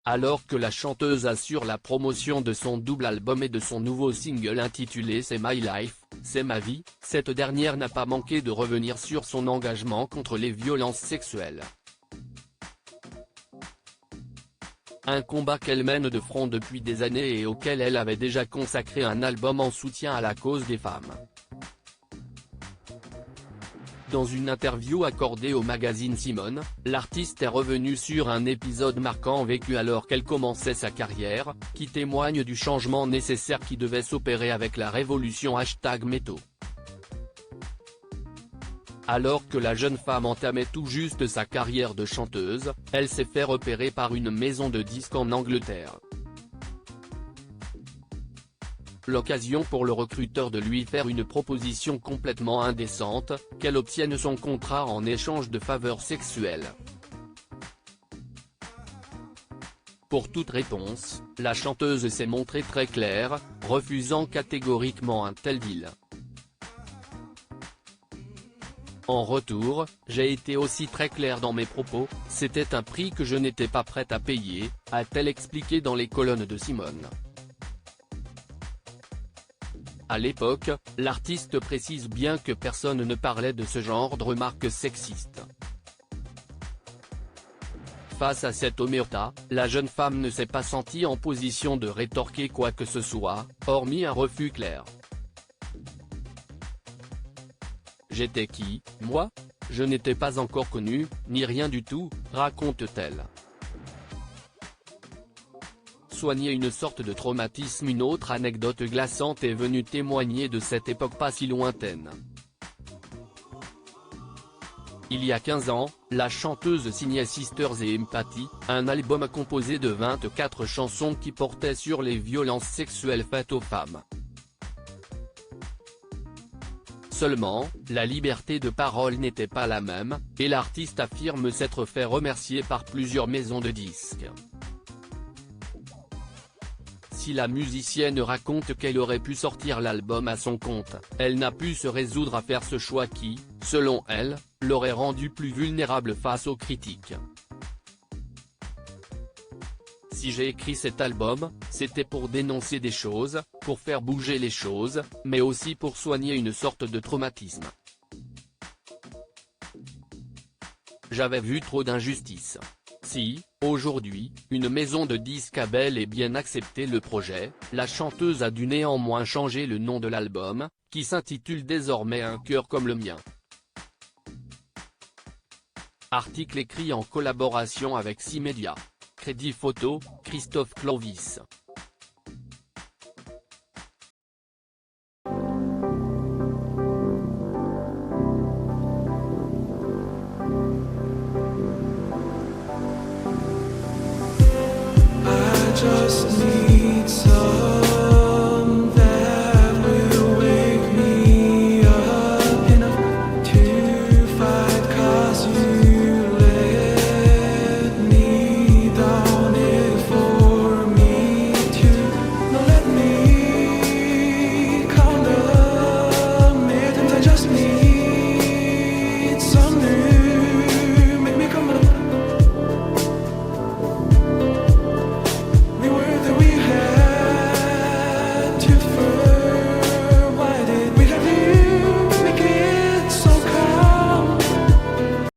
Alors que la chanteuse assure la promotion de son double album et de son nouveau single intitulé C'est My Life, C'est ma vie, cette dernière n'a pas manqué de revenir sur son engagement contre les violences sexuelles. Un combat qu'elle mène de front depuis des années et auquel elle avait déjà consacré un album en soutien à la cause des femmes. Dans une interview accordée au magazine Simone, l'artiste est revenue sur un épisode marquant vécu alors qu'elle commençait sa carrière, qui témoigne du changement nécessaire qui devait s'opérer avec la révolution #Métaux. Alors que la jeune femme entamait tout juste sa carrière de chanteuse, elle s'est fait repérer par une maison de disques en Angleterre. L'occasion pour le recruteur de lui faire une proposition complètement indécente, qu'elle obtienne son contrat en échange de faveurs sexuelles. Pour toute réponse, la chanteuse s'est montrée très claire, refusant catégoriquement un tel deal. En retour, j'ai été aussi très clair dans mes propos, c'était un prix que je n'étais pas prête à payer, a-t-elle expliqué dans les colonnes de Simone. À l'époque, l'artiste précise bien que personne ne parlait de ce genre de remarques sexistes. Face à cette omerta, la jeune femme ne s'est pas sentie en position de rétorquer quoi que ce soit, hormis un refus clair. J'étais qui, moi? Je n'étais pas encore connue, ni rien du tout, raconte-t-elle. Soigner une sorte de traumatisme. Une autre anecdote glaçante est venue témoigner de cette époque pas si lointaine. Il y a 15 ans, la chanteuse signait Sisters et Empathy, un album composé de 24 chansons qui portaient sur les violences sexuelles faites aux femmes. Seulement, la liberté de parole n'était pas la même, et l'artiste affirme s'être fait remercier par plusieurs maisons de disques. Si la musicienne raconte qu'elle aurait pu sortir l'album à son compte, elle n'a pu se résoudre à faire ce choix qui, selon elle, l'aurait rendue plus vulnérable face aux critiques. Si j'ai écrit cet album, c'était pour dénoncer des choses, pour faire bouger les choses, mais aussi pour soigner une sorte de traumatisme. J'avais vu trop d'injustices. Si, aujourd'hui, une maison de disques a bel et bien accepté le projet, la chanteuse a dû néanmoins changer le nom de l'album, qui s'intitule désormais Un cœur comme le mien. Article écrit en collaboration avec 6 médias. Crédit photo, Christophe Clovis. Just